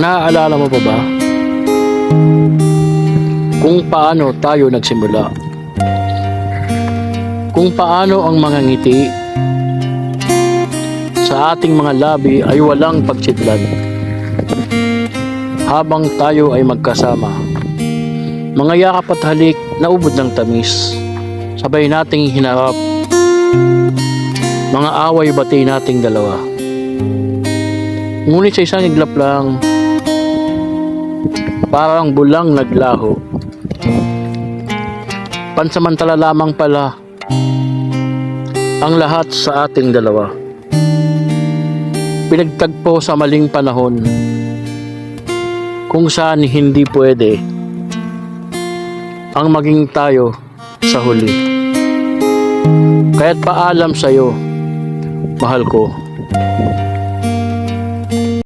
Naaalala mo pa ba kung paano tayo nagsimula? Kung paano ang mga ngiti sa ating mga labi ay walang pagsidlan habang tayo ay magkasama. Mga yakap at halik na ubod ng tamis, sabay nating hinarap mga away bati nating dalawa. Ngunit sa isang iglap lang, parang bulang naglaho. Pansamantala lamang pala ang lahat sa ating dalawa. Pinagtagpo sa maling panahon kung saan hindi pwede ang maging tayo sa huli. Kaya't paalam sa'yo, mahal ko.